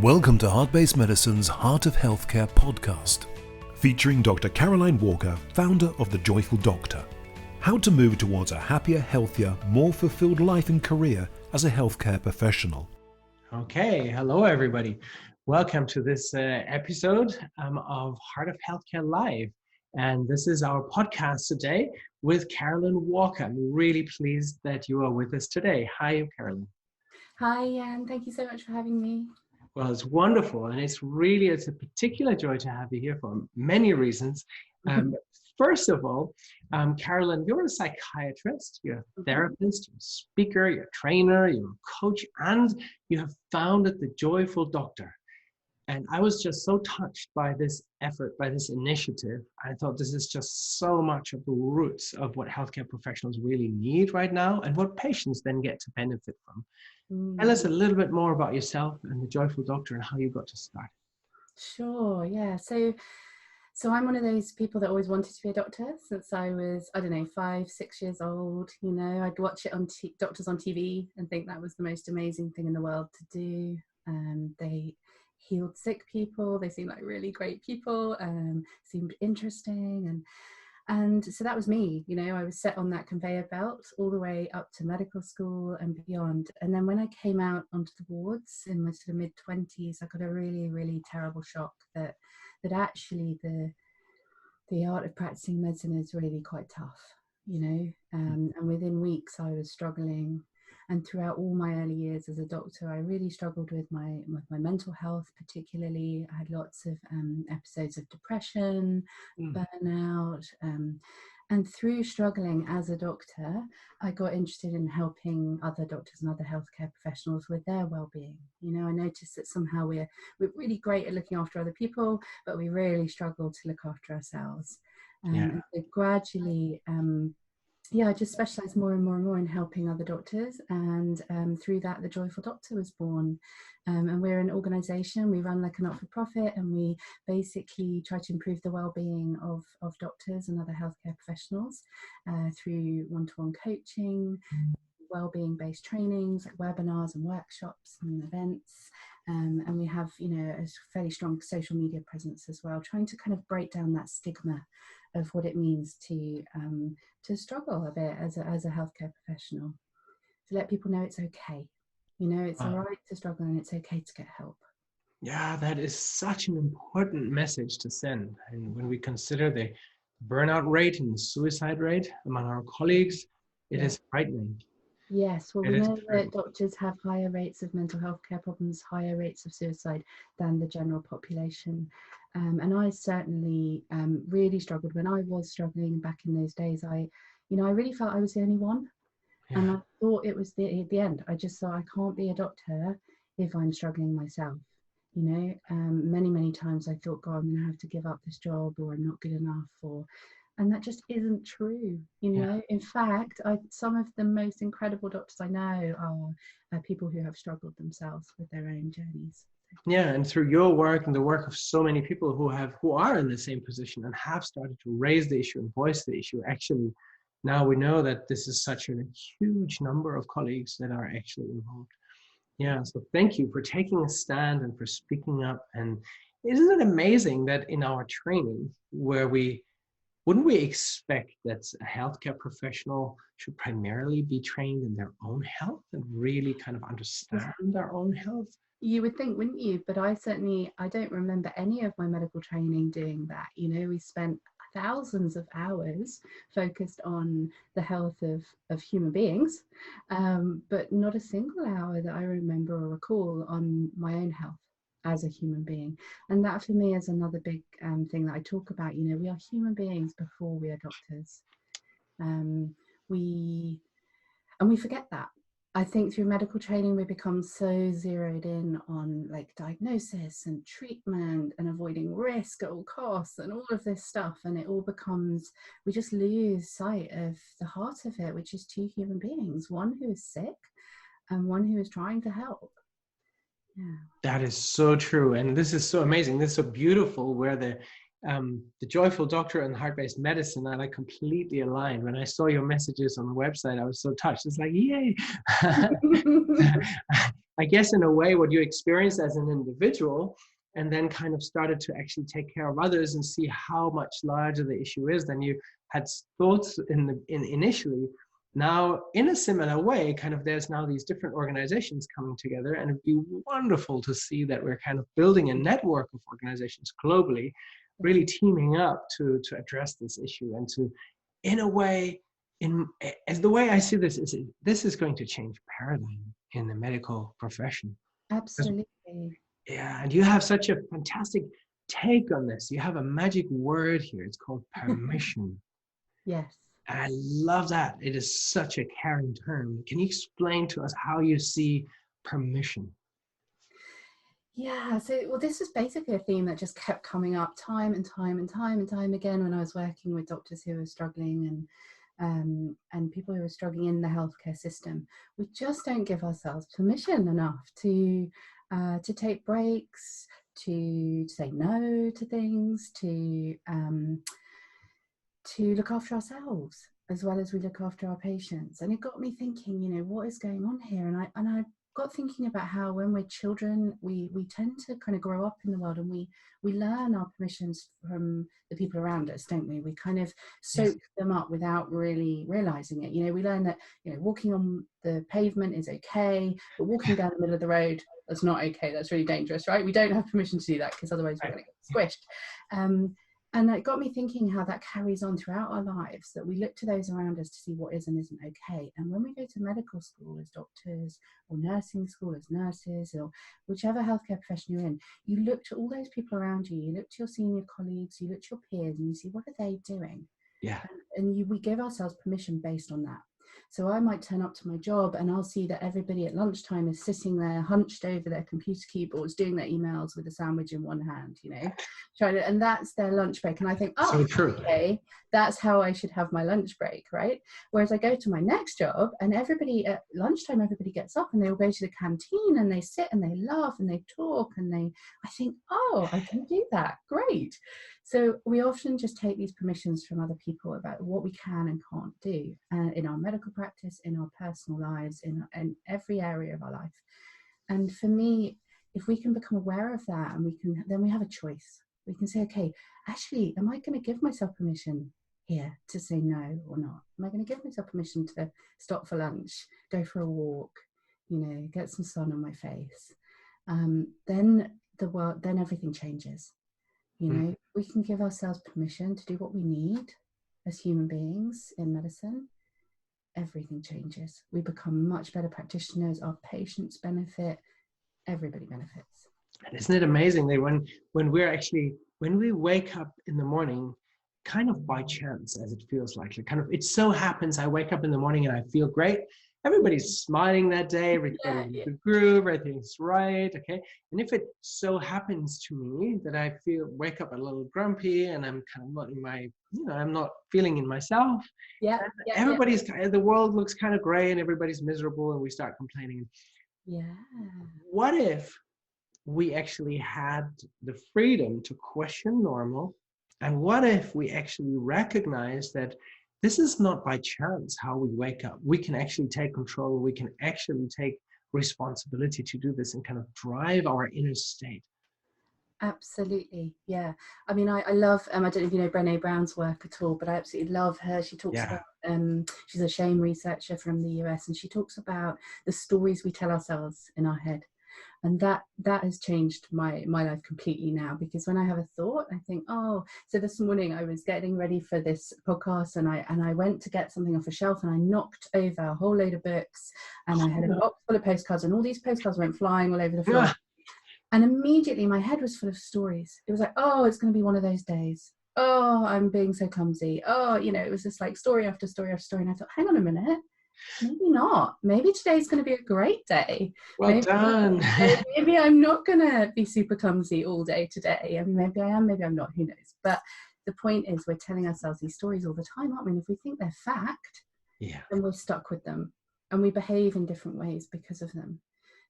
Welcome to Heart-Based Medicine's Heart of Healthcare podcast, featuring Dr. Caroline Walker, founder of The Joyful Doctor. How to move towards a happier, healthier, more fulfilled life and career as a healthcare professional. Okay, hello everybody. Welcome to this episode of Heart of Healthcare Live. And this is our podcast today with Caroline Walker. I'm really pleased that you are with us today. Hi, Caroline. Hi, Jan. Thank you so much for having me. Well, it's wonderful. And it's a particular joy to have you here for many reasons. First of all, Caroline, you're a psychiatrist, you're a therapist, you're a speaker, you're a trainer, you're a coach, and you have founded The Joyful Doctor. And I was just so touched by this effort, by this initiative. I thought this is just so much of the roots of what healthcare professionals really need right now and what patients then get to benefit from. Tell us a little bit more about yourself and The Joyful Doctor and how you got to start. Sure, yeah. So I'm one of those people that always wanted to be a doctor since I was, 5, 6 years old. You know, I'd watch it on doctors on TV and think that was the most amazing thing in the world to do. They healed sick people. They seemed like really great people, seemed interesting. And so that was me, you know. I was set on that conveyor belt all the way up to medical school and beyond. And then when I came out onto the wards in my sort of mid-20s, I got a really, really terrible shock that actually the art of practicing medicine is really quite tough, you know. And within weeks I was struggling. And throughout all my early years as a doctor, I really struggled with my mental health, particularly. I had lots of episodes of depression, burnout. And through struggling as a doctor, I got interested in helping other doctors and other healthcare professionals with their well-being. You know, I noticed that somehow we're really great at looking after other people, but we really struggle to look after ourselves. And so gradually, I just specialised more and more in helping other doctors, and through that The Joyful Doctor was born. And we're an organisation, we run like a not-for-profit, and we basically try to improve the well-being of doctors and other healthcare professionals through one-to-one coaching, well-being based trainings like webinars and workshops and events. And we have, you know, a fairly strong social media presence as well, trying to kind of break down that stigma of what it means to struggle a bit as a healthcare professional, to let people know it's okay. You know, it's all right to struggle and it's okay to get help. Yeah, that is such an important message to send. And when we consider the burnout rate and the suicide rate among our colleagues, it is frightening. Yes, well, we know that doctors have higher rates of mental health care problems, higher rates of suicide than the general population. And I certainly really struggled when I was struggling back in those days. I really felt I was the only one. Yeah. And I thought it was the end. I just thought I can't be a doctor if I'm struggling myself. You know, many times I thought, God, I'm going to have to give up this job, or I'm not good enough, and that just isn't true, you know. In fact, some of the most incredible doctors I know are people who have struggled themselves with their own journeys. Yeah, and through your work and the work of so many people who are in the same position and have started to raise the issue and voice the issue, actually, now we know that this is such a huge number of colleagues that are actually involved. Yeah, so thank you for taking a stand and for speaking up. And isn't it amazing that in our training, wouldn't we expect that a healthcare professional should primarily be trained in their own health and really kind of understand their own health? You would think, wouldn't you? But I don't remember any of my medical training doing that. You know, we spent thousands of hours focused on the health of human beings, but not a single hour that I remember or recall on my own health as a human being. And that for me is another big thing that I talk about. You know, we are human beings before we are doctors. We forget that. I think through medical training we become so zeroed in on like diagnosis and treatment and avoiding risk at all costs and all of this stuff, and it all becomes, we just lose sight of the heart of it, which is two human beings, one who is sick and one who is trying to help. Yeah. That is so true. And this is so amazing. This is so beautiful where the Joyful Doctor and Heart-Based Medicine are like completely aligned. When I saw your messages on the website, I was so touched. It's like, yay. I guess in a way what you experienced as an individual and then kind of started to actually take care of others and see how much larger the issue is than you had thought in initially. Now, in a similar way, kind of there's now these different organizations coming together, and it'd be wonderful to see that we're kind of building a network of organizations globally, really teaming up to address this issue and to, in a way, as the way I see this is going to change paradigm in the medical profession. Absolutely. Yeah, and you have such a fantastic take on this. You have a magic word here. It's called permission. Yes. And I love that. It is such a caring term. Can you explain to us how you see permission? Yeah, so well, this is basically a theme that just kept coming up time and time and time and time again when I was working with doctors who were struggling and people who are struggling in the healthcare system. We just don't give ourselves permission enough to take breaks, to say no to things, to look after ourselves as well as we look after our patients. And it got me thinking, you know, what is going on here? And I got thinking about how when we're children, we tend to kind of grow up in the world and we learn our permissions from the people around us, don't we? We kind of soak them up without really realizing it. You know, we learn that, you know, walking on the pavement is okay, but walking down the middle of the road, that's not okay. That's really dangerous, right? We don't have permission to do that because otherwise we're going to get squished. And it got me thinking how that carries on throughout our lives, that we look to those around us to see what is and isn't okay. And when we go to medical school as doctors, or nursing school as nurses, or whichever healthcare profession you're in, you look to all those people around you, you look to your senior colleagues, you look to your peers, and you see, what are they doing? Yeah. And we give ourselves permission based on that. So I might turn up to my job and I'll see that everybody at lunchtime is sitting there hunched over their computer keyboards doing their emails with a sandwich in one hand, you know, and that's their lunch break. And I think, oh, so true. Okay, that's how I should have my lunch break, right? Whereas I go to my next job and everybody at lunchtime, everybody gets up and they all go to the canteen and they sit and they laugh and they talk and I think, oh, I can do that. Great. So we often just take these permissions from other people about what we can and can't do in our medical practice, in our personal lives, in every area of our life. And for me, if we can become aware of that and then we have a choice. We can say, okay, actually, am I going to give myself permission here to say no or not? Am I going to give myself permission to stop for lunch, go for a walk, you know, get some sun on my face? Then everything changes. You know, we can give ourselves permission to do what we need as human beings in medicine. Everything changes. We become much better practitioners. Our patients benefit. Everybody benefits. And isn't it amazing that when we wake up in the morning, kind of by chance, as it feels like, it so happens I wake up in the morning and I feel great. Everybody's smiling that day, everybody's in the groove, everything's right, okay? And if it so happens to me that I wake up a little grumpy and I'm kind of not in my, I'm not feeling in myself, the world looks kind of gray and everybody's miserable and we start complaining. Yeah. What if we actually had the freedom to question normal? And what if we actually recognize that this is not by chance how we wake up? We can actually take control. We can actually take responsibility to do this and kind of drive our inner state. Absolutely. Yeah. I mean, I love, I don't know if you know Brené Brown's work at all, but I absolutely love her. She talks about, she's a shame researcher from the US, and she talks about the stories we tell ourselves in our head. And that has changed my life completely now, because when I have a thought, I think, oh, so this morning I was getting ready for this podcast and I went to get something off a shelf and I knocked over a whole load of books and I had a box full of postcards and all these postcards went flying all over the floor. And immediately my head was full of stories. It was like, oh, it's going to be one of those days. Oh, I'm being so clumsy. Oh, it was just like story after story after story. And I thought, hang on a minute. Maybe not. Maybe today's going to be a great day. Well done. Maybe I'm not going to be super clumsy all day today. And maybe I am, maybe I'm not. Who knows? But the point is, we're telling ourselves these stories all the time, aren't we? And if we think they're fact, then we're stuck with them. And we behave in different ways because of them.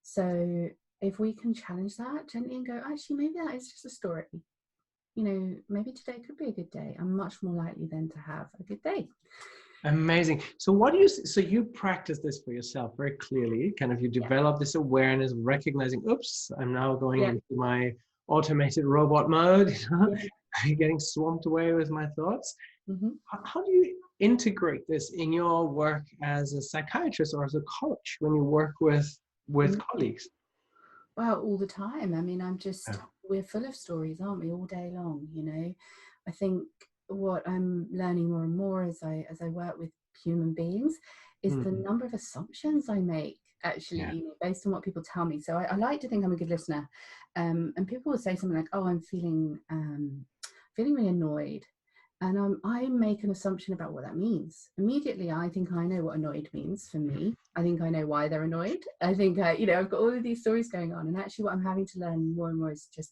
So if we can challenge that gently and go, actually, maybe that is just a story. Maybe today could be a good day. I'm much more likely then to have a good day. Amazing. So what do you, so you practice this for yourself very clearly, kind of you develop this awareness, recognizing, oops, I'm now going into my automated robot mode, I'm getting swamped away with my thoughts. How do you integrate this in your work as a psychiatrist or as a coach when you work with colleagues? Well, all the time. I mean, we're full of stories, aren't we, all day long, you know? I think what I'm learning more and more as I work with human beings is the number of assumptions I make, actually, you know, based on what people tell me. So I like to think I'm a good listener. And people will say something like, oh, I'm feeling really annoyed. And I make an assumption about what that means. Immediately, I think I know what annoyed means for me. I think I know why they're annoyed. I think, you know, I've got all of these stories going on. And actually what I'm having to learn more and more is just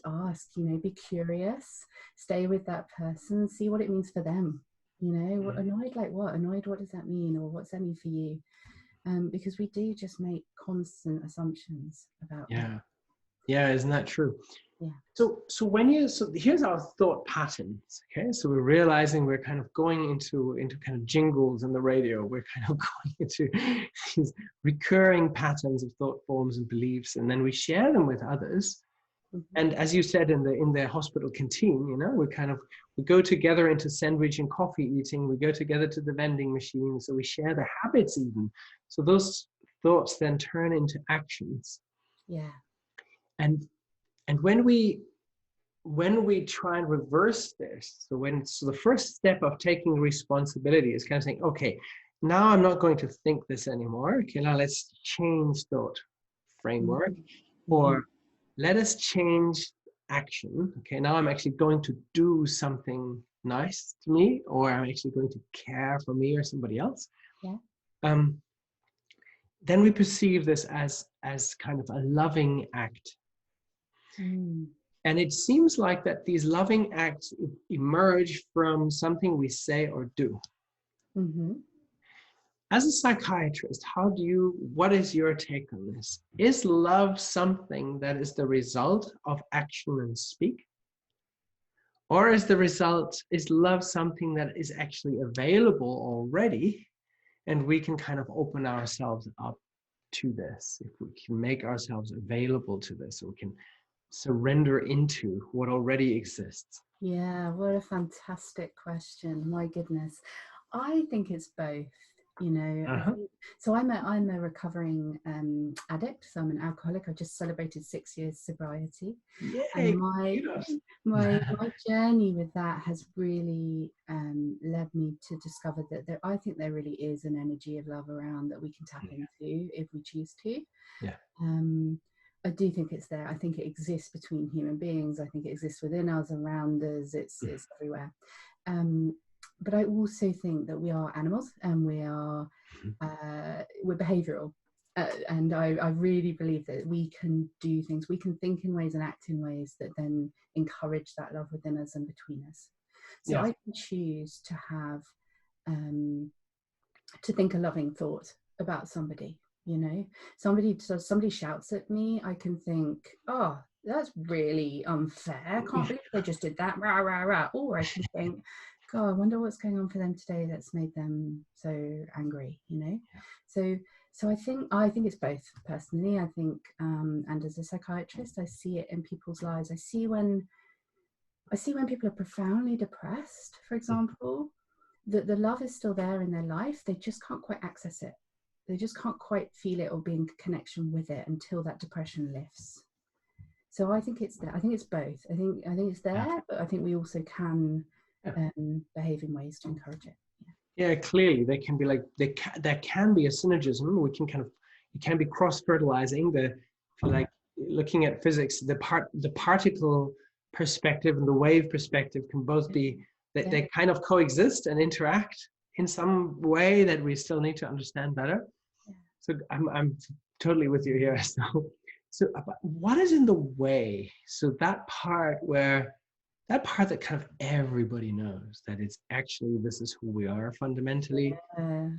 ask, you know, be curious, stay with that person, see what it means for them. You know, what annoyed, like what? Annoyed, what does that mean? Or what's that mean for you? Because we do just make constant assumptions about them. Yeah, isn't that true? Yeah. So here's our thought patterns. Okay, so we're realizing we're kind of going into kind of jingles in the radio. We're kind of going into these recurring patterns of thought forms and beliefs, and then we share them with others. And as you said in the hospital canteen, you know, we go together into sandwich and coffee eating. We go together to the vending machine. So we share the habits even. So those thoughts then turn into actions. Yeah. And when we try and reverse this, so the first step of taking responsibility is kind of saying, okay, now I'm not going to think this anymore. Okay, now let's change thought framework, or let us change action. Okay, now I'm actually going to do something nice to me, or I'm actually going to care for me or somebody else. Yeah. Then we perceive this as kind of a loving act. And it seems like that these loving acts emerge from something we say or do. As a psychiatrist, what is your take on this? Is love something that is the result of action and speak? Or is love something that is actually available already, and we can kind of open ourselves up to this? If we can make ourselves available to this, we can surrender into what already exists. Yeah, what a fantastic question. My goodness. I think it's both. You know, so I'm a recovering addict. So I'm an alcoholic. I just celebrated 6 years sobriety. Yay, and my journey with that has really led me to discover that I think there really is an energy of love around that we can tap into if we choose to. I do think it's there. I think it exists between human beings. I think it exists within us, around us. It's everywhere. But I also think that we are animals, and we're behavioral. And I really believe that we can do things, we can think in ways and act in ways that then encourage that love within us and between us. So I can choose to have, to think a loving thought about somebody, you know. Somebody shouts at me, I can think, oh, that's really unfair. Can't believe they just did that, rah, rah, rah. Or I can think, God, I wonder what's going on for them today that's made them so angry, you know. So I think it's both. Personally, I think, and as a psychiatrist, I see it in people's lives. I see when people are profoundly depressed, for example, that the love is still there in their life. They just can't quite access it. They just can't quite feel it or be in connection with it until that depression lifts. So I think it's there. I think it's both. I think it's there, but I think we also can behave in ways to encourage it. Yeah, clearly there can be there can be a synergism. We can it can be cross-fertilizing. Looking at physics, the particle perspective and the wave perspective can both be they kind of coexist and interact in some way that we still need to understand better. So I'm totally with you here. So what is in the way? So that part that kind of everybody knows that it's actually, this is who we are fundamentally,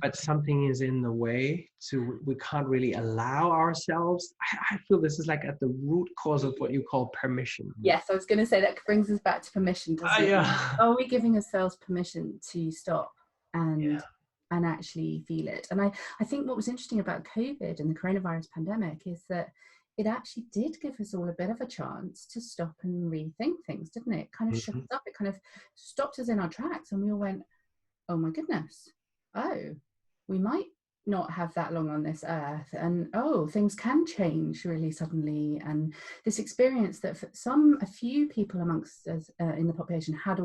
but something is in the way, so we can't really allow ourselves. I feel this is like at the root cause of what you call permission. Yes, I was going to say that brings us back to permission, doesn't it? Are we giving ourselves permission to stop and actually feel it. And I think what was interesting about COVID and the coronavirus pandemic is that it actually did give us all a bit of a chance to stop and rethink things, didn't it? It kind of shook us up. It kind of stopped us in our tracks, and we all went, oh my goodness, oh, we might not have that long on this earth, and oh, things can change really suddenly. And this experience that for a few people amongst us in the population they'd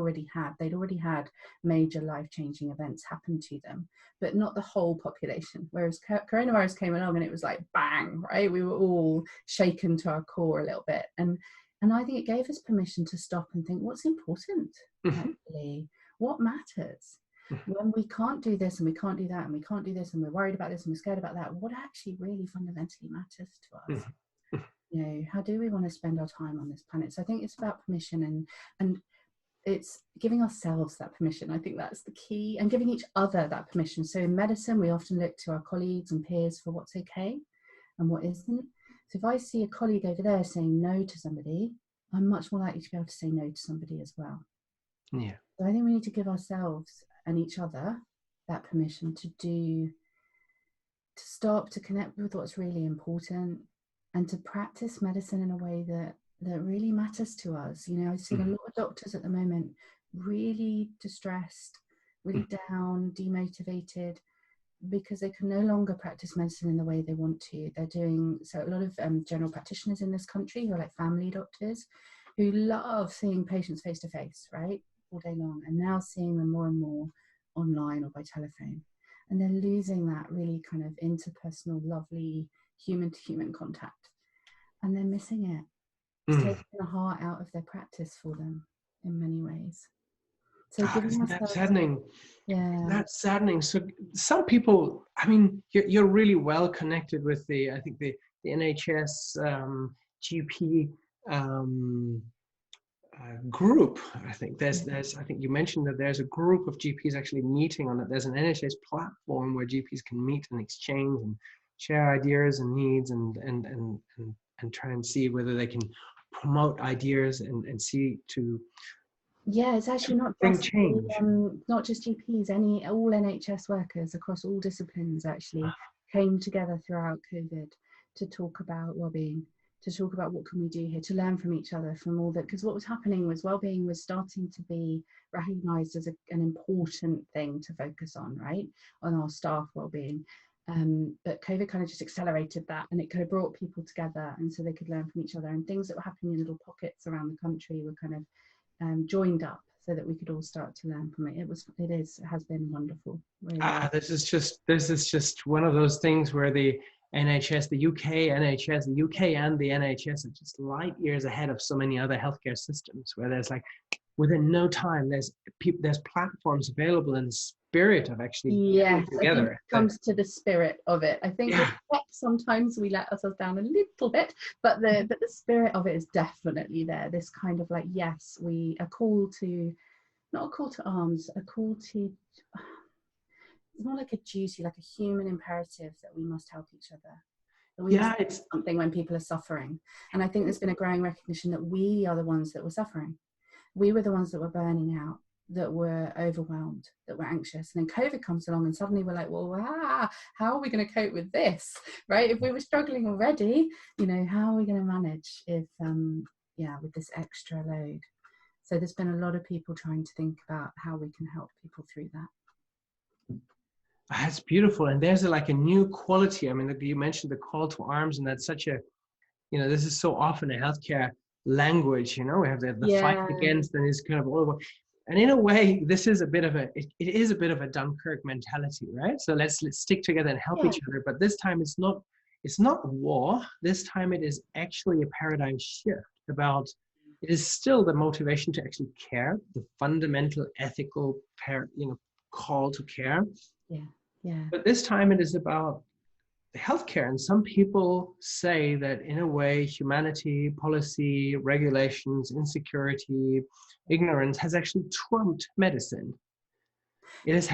already had major life-changing events happen to them, but not the whole population. Whereas coronavirus came along and it was like bang, right? We were all shaken to our core a little bit, and I think it gave us permission to stop and think, what's important actually, what matters. When we can't do this and we can't do that and we can't do this and we're worried about this and we're scared about that, what actually really fundamentally matters to us? You know, how do we want to spend our time on this planet? So I think it's about permission, and it's giving ourselves that permission. I think that's the key, and giving each other that permission. So in medicine, we often look to our colleagues and peers for what's okay and what isn't. So if I see a colleague over there saying no to somebody, I'm much more likely to be able to say no to somebody as well. Yeah. So I think we need to give ourselves and each other that permission to stop, to connect with what's really important, and to practice medicine in a way that really matters to us. You know, I've seen a lot of doctors at the moment really distressed, really down, demotivated, because they can no longer practice medicine in the way they want to. They're doing, so a lot of general practitioners in this country who are like family doctors who love seeing patients face to face, right, all day long, and now seeing them more and more online or by telephone. And they're losing that really kind of interpersonal, lovely human to human contact. And they're missing it. It's taking the heart out of their practice for them in many ways. So Isn't that saddening? Yeah. That's saddening. So some people, I mean, you're really well connected with I think the NHS GP group. I think I think you mentioned that there's a group of GPs actually meeting on it. There's an NHS platform where GPs can meet and exchange and share ideas and needs and try and see whether they can promote ideas and see to. Yeah, it's actually not just change. Not just GPs. All NHS workers across all disciplines actually came together throughout COVID to talk about well-being, to talk about what can we do here, to learn from each other, from all that. Because what was happening was well-being was starting to be recognised as an important thing to focus on, right, on our staff well-being. But COVID kind of just accelerated that, and it kind of brought people together, and so they could learn from each other. And things that were happening in little pockets around the country were kind of joined up so that we could all start to learn from it. It has been wonderful. Really. This is just one of those things where the NHS, the UK and the NHS are just light years ahead of so many other healthcare systems, where there's like, within no time, there's platforms available in the spirit of actually getting together. I think it comes to the spirit of it. I think sometimes we let ourselves down a little bit, but the spirit of it is definitely there. This kind of like, yes, a call to, not a call to arms, a call to, it's more like a duty, like a human imperative that we must help each other. That we must do something when people are suffering. And I think there's been a growing recognition that we are the ones that were suffering. We were the ones that were burning out, that were overwhelmed, that were anxious. And then COVID comes along and suddenly we're like, well, how are we going to cope with this, right? If we were struggling already, you know, how are we going to manage if, with this extra load? So there's been a lot of people trying to think about how we can help people through that. That's beautiful. And there's like a new quality. I mean, you mentioned the call to arms, and that's such a, you know, this is so often a healthcare language, you know, we have the fight against, and it's kind of all over. And in a way, this is a bit of it is a bit of a Dunkirk mentality, right? So let's stick together and help each other. But this time it's not war. This time it is actually a paradigm shift about, it is still the motivation to actually care, the fundamental ethical call to care. Yeah. But this time it is about healthcare. And some people say that in a way, humanity, policy, regulations, insecurity, ignorance has actually trumped medicine. It is,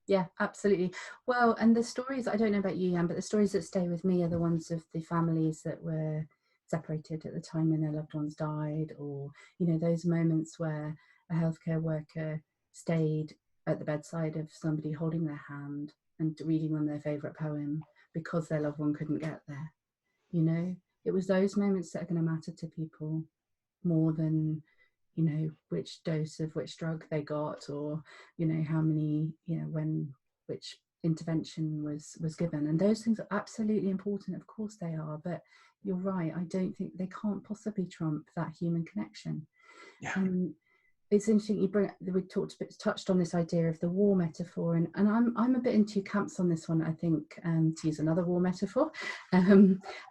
Yeah, absolutely. Well, and the stories, I don't know about you, Jan, but the stories that stay with me are the ones of the families that were separated at the time when their loved ones died, or, you know, those moments where a healthcare worker stayed at the bedside of somebody holding their hand and reading them their favourite poem because their loved one couldn't get there. You know, it was those moments that are going to matter to people more than, you know, which dose of which drug they got, or, you know, how many, you know, when which intervention was given. And those things are absolutely important, of course they are, but you're right, I don't think they can't possibly trump that human connection. Yeah. It's interesting we touched on this idea of the war metaphor, and I'm a bit in two camps on this one. I think, to use another war metaphor, I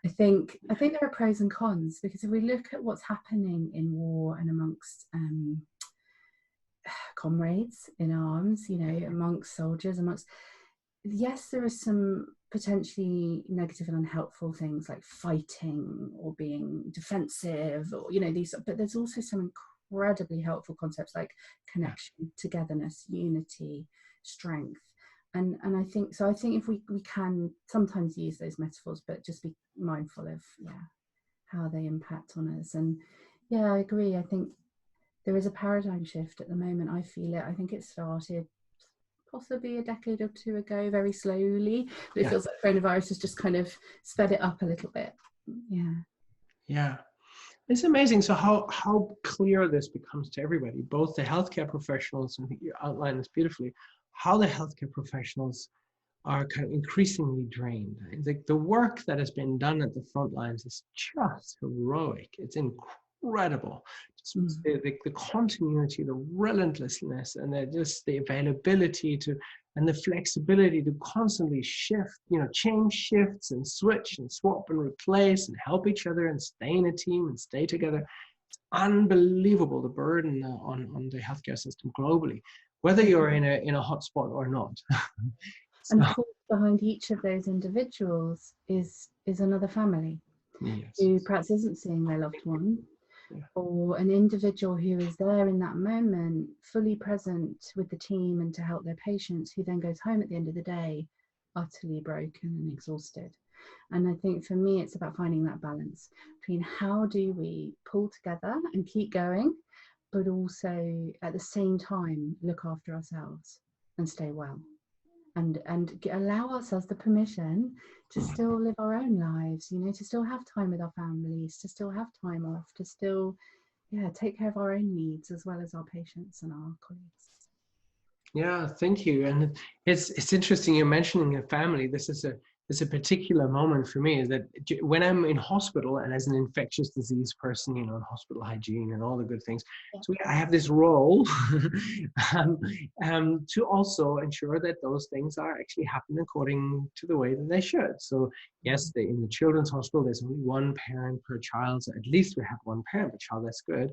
think there are pros and cons, because if we look at what's happening in war and amongst comrades in arms, you know, amongst soldiers, yes, there are some potentially negative and unhelpful things like fighting or being defensive, or, you know, these, but there's also some incredibly helpful concepts like connection, togetherness, unity, strength. And I think if we can sometimes use those metaphors, but just be mindful of how they impact on us. And I agree, I think there is a paradigm shift at the moment. I feel it. I think it started possibly a decade or two ago, very slowly, but it feels like coronavirus has just kind of sped it up a little bit. Yeah. It's amazing. So how clear this becomes to everybody, both the healthcare professionals, and I think you outlined this beautifully, how the healthcare professionals are kind of increasingly drained. The work that has been done at the front lines is just heroic. It's incredible. The continuity, the relentlessness, and the availability to, and the flexibility to constantly shift, you know, change shifts and switch and swap and replace and help each other and stay in a team and stay together. It's unbelievable, the burden on the healthcare system globally, whether you're in a hotspot or not. And of course, behind each of those individuals is another family who perhaps isn't seeing their loved one, or an individual who is there in that moment, fully present with the team and to help their patients, who then goes home at the end of the day utterly broken and exhausted. And I think for me, it's about finding that balance between how do we pull together and keep going, but also at the same time look after ourselves and stay well, and allow ourselves the permission to still live our own lives, you know, to still have time with our families, to still have time off, to still take care of our own needs as well as our patients and our colleagues. Yeah, thank you. And it's interesting you're mentioning a family. This is a particular moment for me, is that when I'm in hospital and as an infectious disease person, you know, in hospital hygiene and all the good things, so I have this role to also ensure that those things are actually happening according to the way that they should. So yes, in the children's hospital, there's only one parent per child. So at least we have one parent per child. That's good.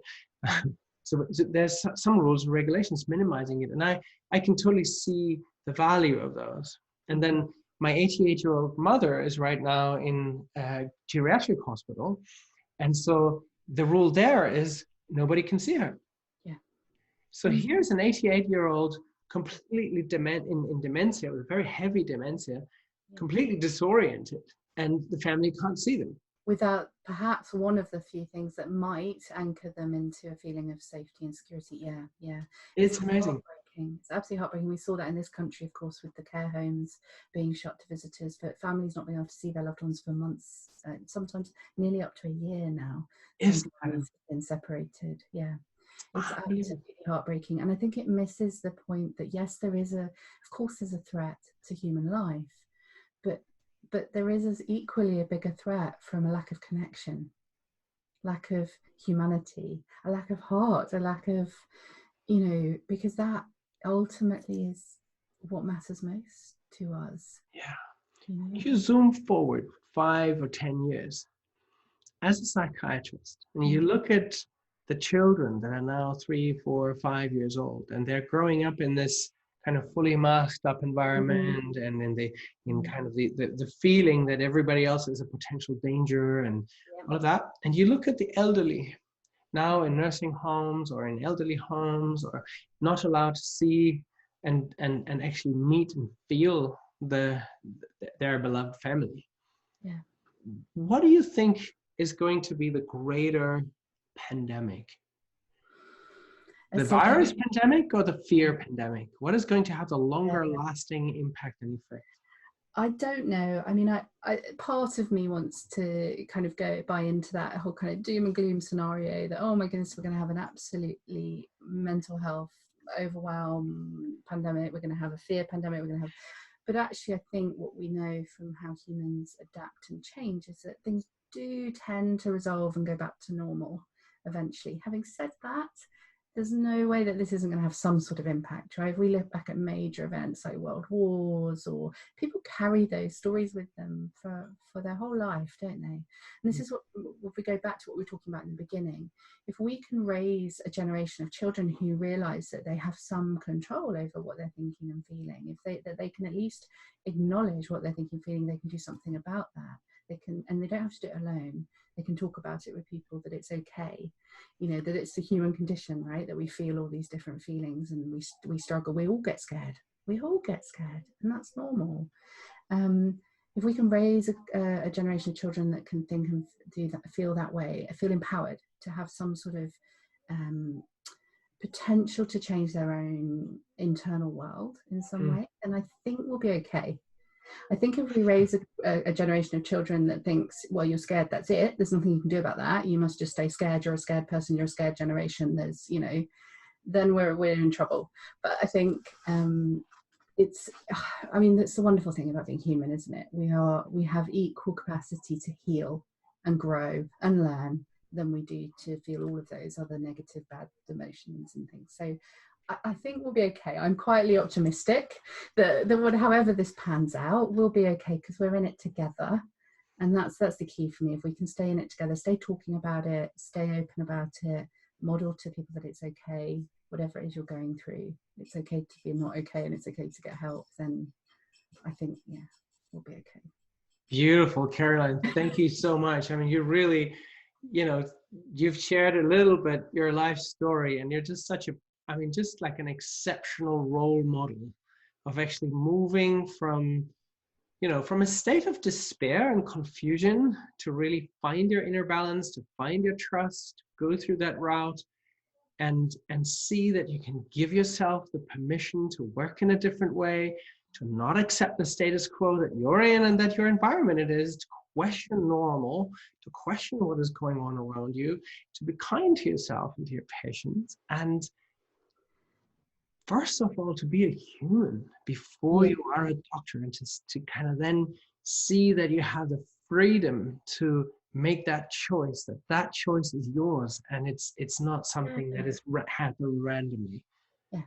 So there's some rules and regulations minimizing it. And I can totally see the value of those. And then my 88-year-old mother is right now in a geriatric hospital. And so the rule there is nobody can see her. Yeah. So here's an 88-year-old completely in dementia, with very heavy dementia, completely disoriented, and the family can't see them. Without perhaps one of the few things that might anchor them into a feeling of safety and security. Yeah. It's amazing. It's absolutely heartbreaking. We saw that in this country, of course, with the care homes being shut to visitors, but families not being able to see their loved ones for months, sometimes nearly up to a year now. Families have been separated. Yeah, it's absolutely heartbreaking. And I think it misses the point that, yes, there's a threat to human life, but there is equally a bigger threat from a lack of connection, lack of humanity, a lack of heart, a lack of, you know, because that ultimately is what matters most to us. Yeah. You know? If you zoom forward 5 or 10 years, as a psychiatrist, and you look at the children that are now 3, 4, 5 years old, and they're growing up in this kind of fully masked up environment, and in kind of the feeling that everybody else is a potential danger and all of that. And you look at the elderly now in nursing homes or in elderly homes, or not allowed to see and actually meet and feel their beloved family. Yeah. What do you think is going to be the greater pandemic? The virus pandemic or the fear pandemic? What is going to have the longer lasting impact and effect? I don't know. I mean, I part of me wants to kind of buy into that whole kind of doom and gloom scenario that, oh my goodness, we're going to have an absolutely mental health overwhelm pandemic. We're going to have a fear pandemic. But actually, I think what we know from how humans adapt and change is that things do tend to resolve and go back to normal eventually. Having said that, there's no way that this isn't going to have some sort of impact, right? If we look back at major events like world wars, or people carry those stories with them for their whole life, don't they? And this is what, if we go back to what we were talking about in the beginning, if we can raise a generation of children who realize that they have some control over what they're thinking and feeling, that they can at least acknowledge what they're thinking and feeling, they can do something about that. They can, and they don't have to do it alone. They can talk about it with people, that it's okay, you know, that it's the human condition, right? That we feel all these different feelings and we struggle. We all get scared. We all get scared, and that's normal. If we can raise a generation of children that can think and do that, feel that way, feel empowered to have some sort of potential to change their own internal world in some way, and I think we'll be okay. I think if we raise a generation of children that thinks, well, you're scared, that's it, there's nothing you can do about that, you must just stay scared, you're a scared person, you're a scared generation, there's, you know, then we're in trouble. But I think it's, I mean, that's the wonderful thing about being human, isn't it? We have equal capacity to heal and grow and learn than we do to feel all of those other negative, bad emotions and things. So I think we'll be okay. I'm quietly optimistic that however this pans out, we'll be okay, because we're in it together. And that's the key for me. If we can stay in it together, stay talking about it, stay open about it, model to people that it's okay, whatever it is you're going through, it's okay to be not okay, and it's okay to get help, then I think, yeah, we'll be okay. Beautiful, Caroline. Thank you so much. I mean, you really, you know, you've shared a little bit your life story, and you're just just like an exceptional role model of actually moving from a state of despair and confusion to really find your inner balance, to find your trust, go through that route and see that you can give yourself the permission to work in a different way, to not accept the status quo that you're in and that your environment it is, to question normal, to question what is going on around you, to be kind to yourself and to your patients, and first of all, to be a human before you are a doctor, and to kind of then see that you have the freedom to make that choice, that choice is yours, and it's not something that is happened randomly. Yeah.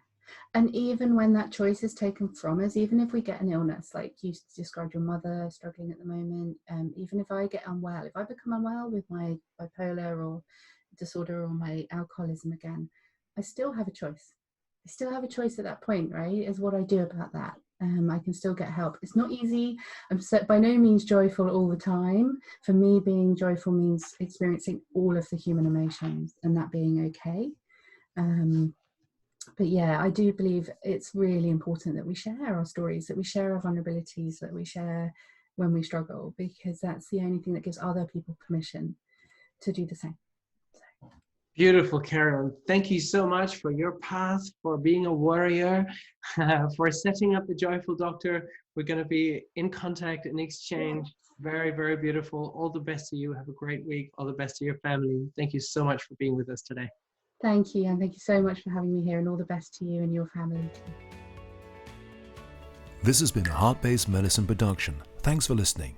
And even when that choice is taken from us, even if we get an illness, like you described your mother struggling at the moment, even if I get unwell, if I become unwell with my bipolar or disorder or my alcoholism again, I still have a choice. I still have a choice at that point, right? Is what I do about that. I can still get help. It's not easy. I'm by no means joyful all the time. For me, being joyful means experiencing all of the human emotions and that being okay. But yeah, I do believe it's really important that we share our stories, that we share our vulnerabilities, that we share when we struggle, because that's the only thing that gives other people permission to do the same. Beautiful, Carolyn. Thank you so much for your path, for being a warrior, for setting up the Joyful Doctor. We're going to be in contact, in exchange. Very, very beautiful. All the best to you. Have a great week. All the best to your family. Thank you so much for being with us today. Thank you. And thank you so much for having me here, and all the best to you and your family too. This has been a Heart-Based Medicine production. Thanks for listening.